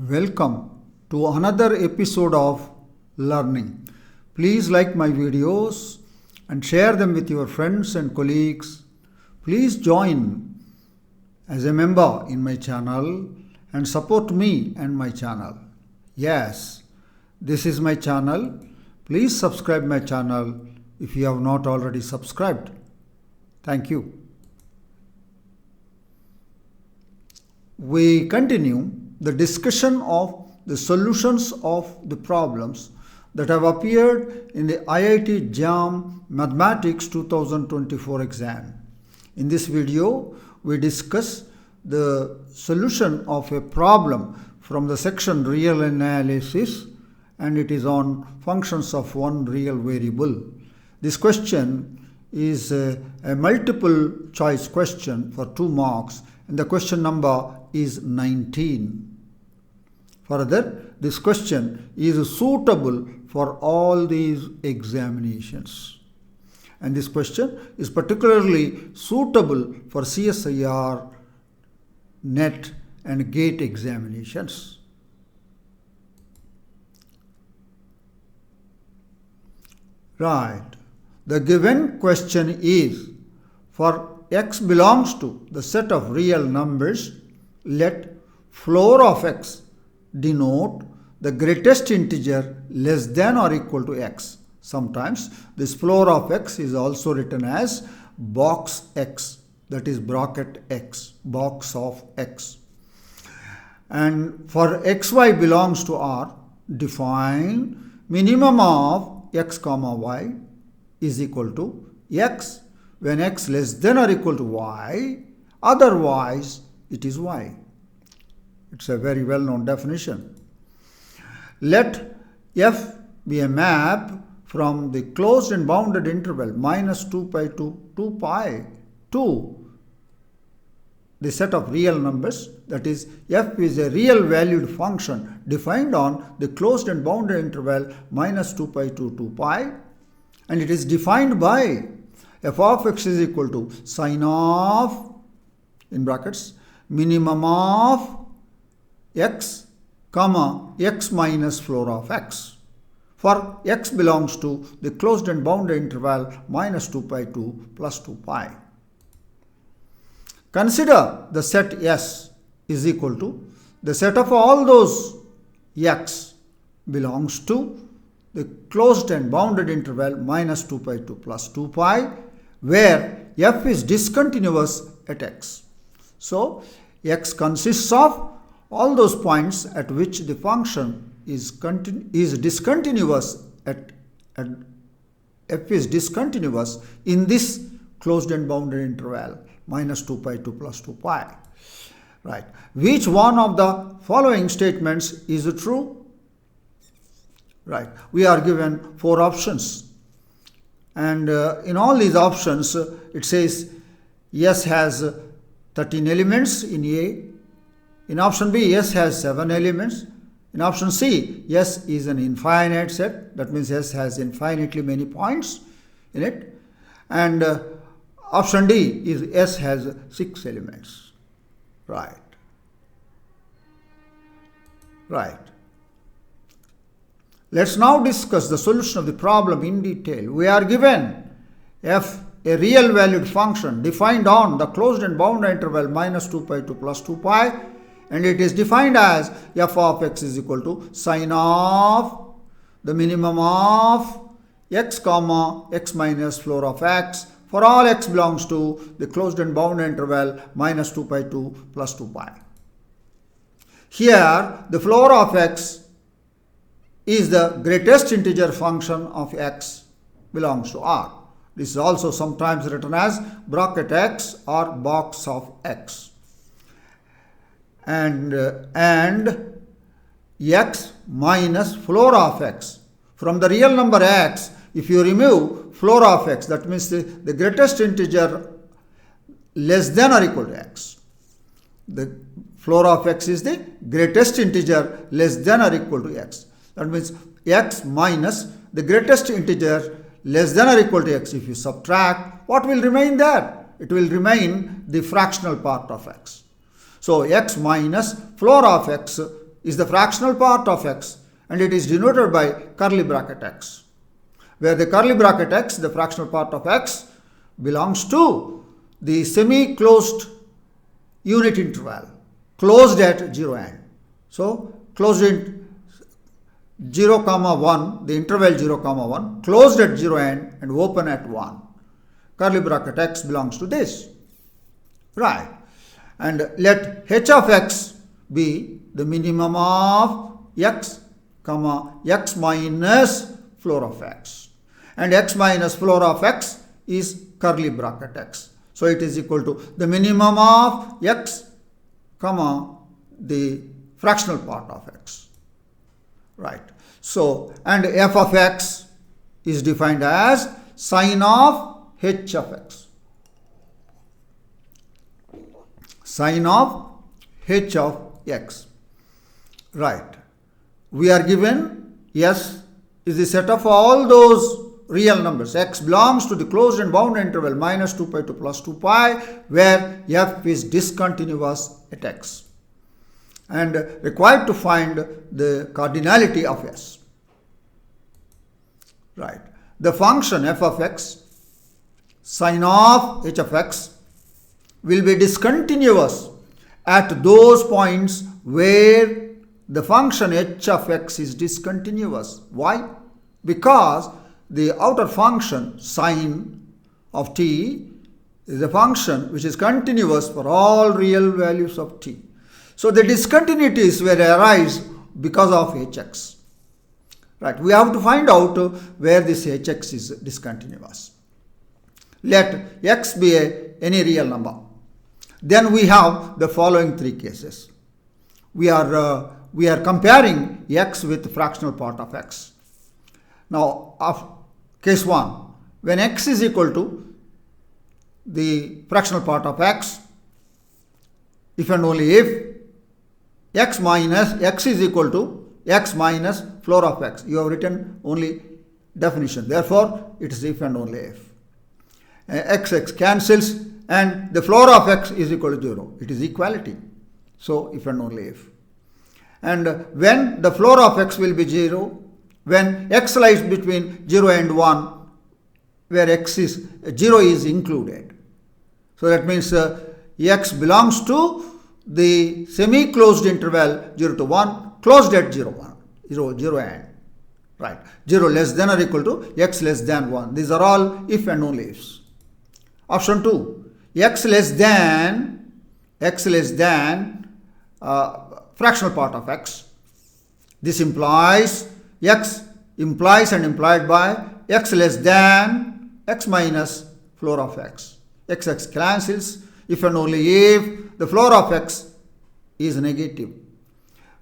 Welcome to another episode of Learning. Please like my videos and share them with your friends and colleagues. Please join as a member in my channel and support me and my channel. Yes, this is my channel. Please subscribe my channel if you have not already subscribed. Thank you. We continue the discussion of the solutions of the problems that have appeared in the IIT JAM Mathematics 2024 exam. In this video, we discuss the solution of a problem from the section Real Analysis, and it is on functions of one real variable. This question is a multiple choice question for 2 marks, and the question number is 19. Further, this question is suitable for all these examinations. And this question is particularly suitable for CSIR, NET and GATE examinations. Right. The given question is, for x belongs to the set of real numbers, let floor of x denote the greatest integer less than or equal to x. Sometimes this floor of x is also written as box x, that is bracket x, box of x. And for xy belongs to R, define minimum of x comma y is equal to x when x less than or equal to y, otherwise it is y. It's a very well-known definition. Let f be a map from the closed and bounded interval minus 2 pi to 2 pi to the set of real numbers, that is, f is a real valued function defined on the closed and bounded interval minus 2 pi to 2 pi, and it is defined by f of x is equal to sine of, in brackets, minimum of x comma x minus floor of x, for x belongs to the closed and bounded interval minus 2 pi to plus 2 pi. Consider the set S is equal to the set of all those x belongs to the closed and bounded interval minus 2 pi to plus 2 pi, where f is discontinuous at x. So x consists of all those points at which the function is discontinuous at f is discontinuous in this closed and bounded interval minus 2 pi to plus 2 pi. Right. Which one of the following statements is true? Right. We are given 4 options. And in all these options, it says S has 13 elements in A. In option B, S has 7 elements. In option C, S is an infinite set. That means S has infinitely many points in it. And option D is S has 6 elements. Right. Right. Let's now discuss the solution of the problem in detail. We are given f, a real valued function defined on the closed and bounded interval minus 2 pi to plus 2 pi, and it is defined as f of x is equal to sine of the minimum of x comma x minus floor of x for all x belongs to the closed and bounded interval minus 2 pi to plus 2 pi. Here, the floor of x is the greatest integer function of x belongs to R. This is also sometimes written as bracket x or box of x. And x minus floor of x. From the real number x, if you remove floor of x, that means the greatest integer less than or equal to x. The floor of x is the greatest integer less than or equal to x. That means x minus the greatest integer less than or equal to x. If you subtract, what will remain there? It will remain the fractional part of x. So x minus floor of x is the fractional part of x, and it is denoted by curly bracket x, where the curly bracket x, the fractional part of x, belongs to the semi-closed unit interval, closed at 0 end. So, closed in 0, 1, the interval 0, 1, closed at 0 end and open at 1. Curly bracket x belongs to this. Right. And let h of x be the minimum of x, x minus floor of x. And x minus floor of x is curly bracket x. So it is equal to the minimum of x, the fractional part of x. Right. So, and f of x is defined as sine of h of x. Sine of h of x. Right. We are given S is the set of all those real numbers. X belongs to the closed and bound interval minus 2 pi to plus 2 pi, where f is discontinuous at x, and required to find the cardinality of S. Right. The function f of x, sine of h of x, will be discontinuous at those points where the function h of x is discontinuous. Why? Because the outer function sine of t is a function which is continuous for all real values of t. So the discontinuities will arise because of hx. Right. We have to find out where this hx is discontinuous. Let x be any real number. Then we have the following three cases. We are comparing x with the fractional part of x. Now, case 1, when x is equal to the fractional part of x, if and only if x is equal to x minus floor of x. You have written only definition. Therefore, it is if and only if. X cancels and the floor of x is equal to 0. It is equality. So, if and only if. And when the floor of x will be 0, when x lies between 0 and 1, where 0 is included. So, that means x belongs to the semi-closed interval 0 to 1, closed at 0 end. Right. 0 less than or equal to x less than 1. These are all if and only ifs. Option 2, x less than fractional part of x. This implies x implies and implied by x less than x minus floor of x. X cancels if and only if the floor of x is negative.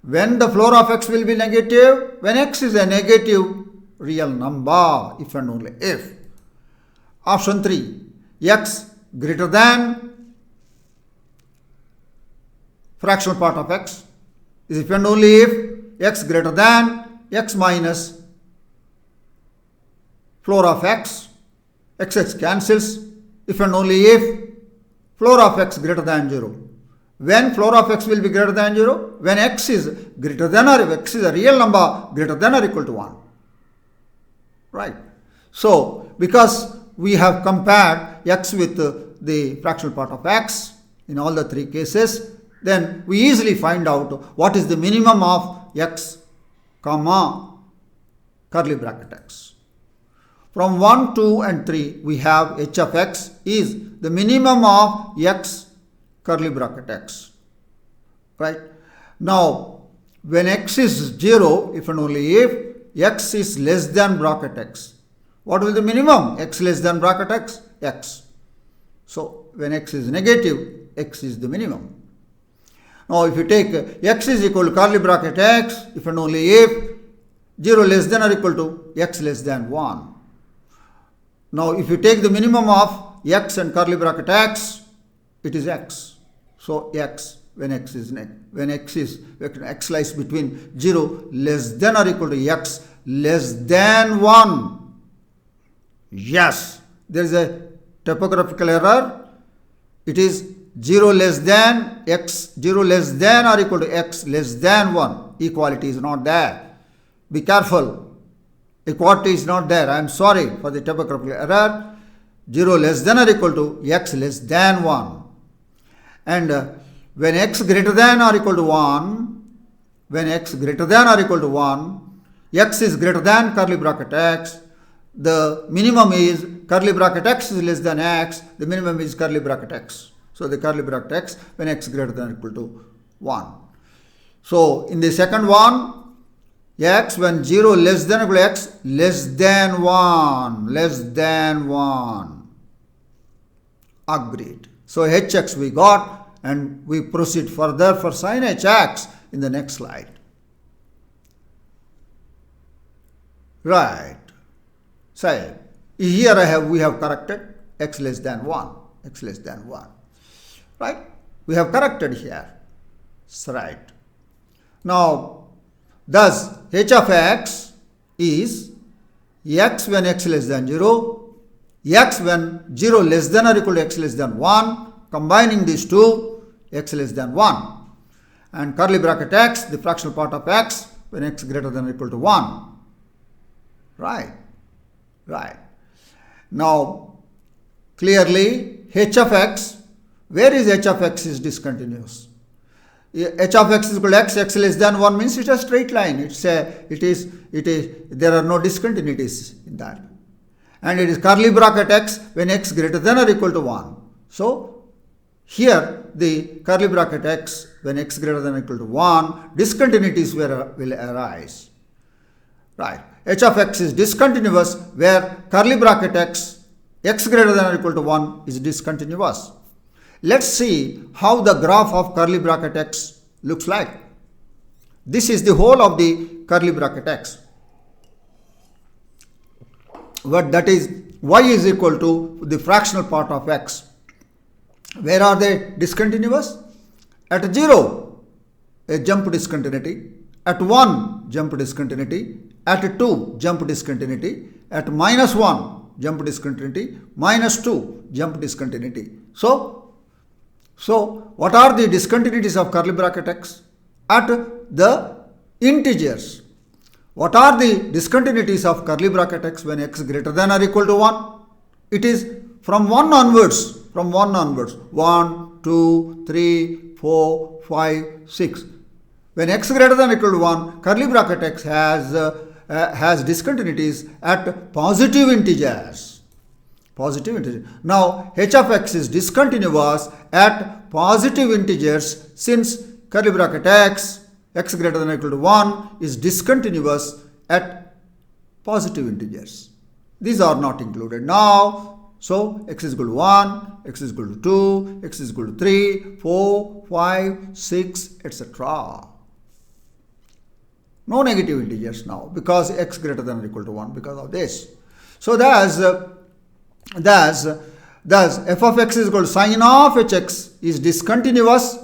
When the floor of x will be negative? When x is a negative real number, if and only if. Option 3, x greater than fractional part of x is if and only if x greater than x minus floor of x. X cancels if and only if floor of x greater than 0. When floor of x will be greater than 0? When x is greater than or if x is a real number greater than or equal to 1. Right. So, because we have compared x with the fractional part of x in all the three cases, then we easily find out what is the minimum of x, curly bracket x. From 1, 2 and 3, we have h of x is the minimum of x, curly bracket x. Right. Now, when x is 0, if and only if x is less than bracket x. What will the minimum? X less than bracket x? X. So, when x is negative, x is the minimum. Now, if you take x is equal to curly bracket x, if and only if 0 less than or equal to x less than 1. Now, if you take the minimum of x and curly bracket x, it is x. So, x when x lies between 0 less than or equal to x less than 1. Yes, there is a typographical error. It is 0 less than x, 0 less than or equal to x less than 1. Equality is not there. Be careful. Equality is not there. I am sorry for the typographical error. 0 less than or equal to x less than 1. And when x greater than or equal to 1, when x greater than or equal to 1, x is greater than curly bracket x, the minimum is curly bracket x is less than x, the minimum is curly bracket x. So the curly bracket x when x greater than or equal to 1. So in the second one, x when 0 less than or equal to x less than 1, less than 1. Agreed. So hx we got, and we proceed further for sin hx in the next slide. Right. So here we have corrected x less than 1, x less than 1. Right? We have corrected here. That's right. Now, thus h of x is x when x less than 0, x when 0 less than or equal to x less than 1, combining these two, x less than 1. And curly bracket x, the fractional part of x, when x greater than or equal to 1. Right. Right. Now, clearly, h of x, where is h of x is discontinuous? H of x is equal to x, x less than 1 means it's a straight line. There are no discontinuities in that. And it is curly bracket x when x greater than or equal to 1. So, here the curly bracket x when x greater than or equal to 1, discontinuities will arise. Right. H of x is discontinuous where curly bracket x, x greater than or equal to 1 is discontinuous. Let's see how the graph of curly bracket x looks like. This is the whole of the curly bracket x. What that is, y is equal to the fractional part of x. Where are they discontinuous? At 0, a jump discontinuity. At 1, jump discontinuity. At 2, jump discontinuity. At -1, jump discontinuity. -2, jump discontinuity. So, what are the discontinuities of curly bracket x? At the integers. What are the discontinuities of curly bracket x when x greater than or equal to 1? It is from 1 onwards. From 1 onwards. 1, 2, 3, 4, 5, 6. When x greater than or equal to 1, curly bracket x has discontinuities at positive integers. Positive integers. Now, h of x is discontinuous at positive integers since curly bracket x, x greater than or equal to 1 is discontinuous at positive integers. These are not included now. So, x is equal to 1, x is equal to 2, x is equal to 3, 4, 5, 6, etc. No negative integers now because x greater than or equal to 1 because of this. So, thus f of x is equal to sin of hx is discontinuous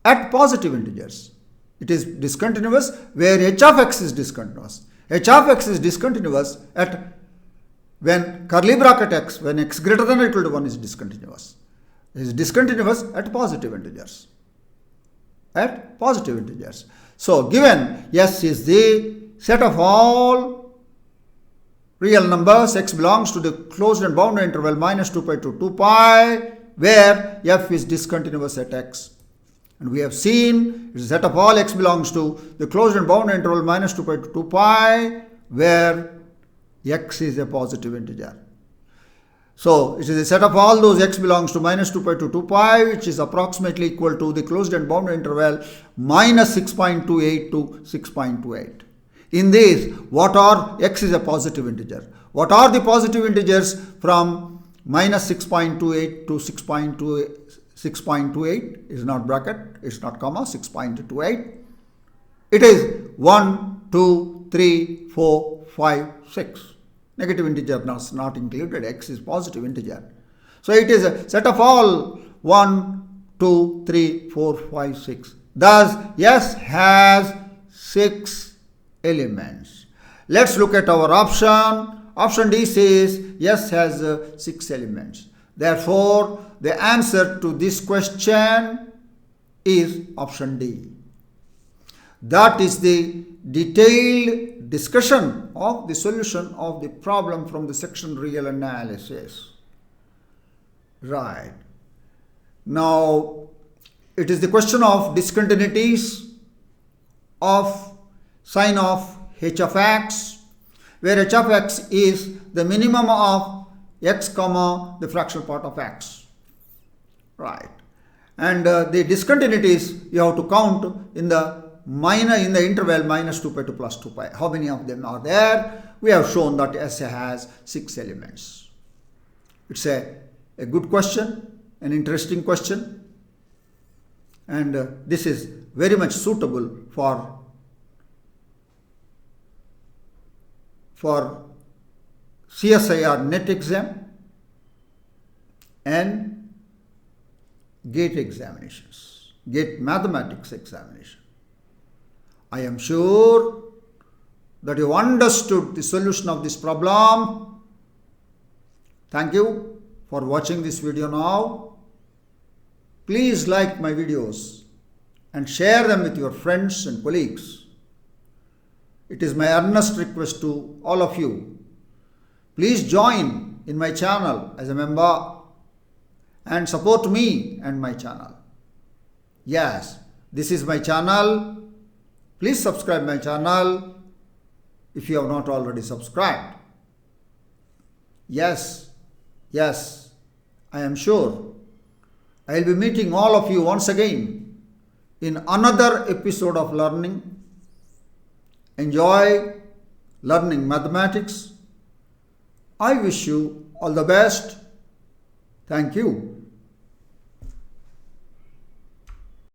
at positive integers. It is discontinuous where h of x is discontinuous. H of x is discontinuous at when curly bracket x, when x greater than or equal to 1 is discontinuous. It is discontinuous at positive integers. At positive integers. So, given S is the set of all real numbers, x belongs to the closed and bounded interval -2 pi to 2 pi, where f is discontinuous at x. And we have seen it is set of all x belongs to the closed and bounded interval -2 pi to 2 pi, where x is a positive integer. So, it is a set of all those x belongs to -2 pi to 2 pi, which is approximately equal to the closed and bounded interval -6.28 to 6.28. In this, what are x is a positive integer? What are the positive integers from -6.28 to 6.28? Is not bracket, it's not comma, 6.28. It is 1, 2, 3, 4, 5, 6. Negative integer not included, x is positive integer. So, it is a set of all 1, 2, 3, 4, 5, 6. Thus, S has 6 elements. Let's look at our option. Option D says S has 6 elements. Therefore, the answer to this question is option D. That is the detailed discussion of the solution of the problem from the section real analysis. Right. Now, it is the question of discontinuities of sign of h of x, where h of x is the minimum of x comma the fractional part of x. Right. And the discontinuities you have to count in the interval minus 2 pi to plus 2 pi. How many of them are there? We have shown that S has 6 elements. It's a good question, an interesting question, and this is very much suitable for CSIR NET exam and GATE examinations, GATE mathematics examination. I am sure that you understood the solution of this problem. Thank you for watching this video now. Please like my videos and share them with your friends and colleagues. It is my earnest request to all of you. Please join in my channel as a member and support me and my channel. Yes, this is my channel. Please subscribe my channel if you have not already subscribed. Yes, I am sure I will be meeting all of you once again in another episode of learning. Enjoy learning mathematics. I wish you all the best. Thank you.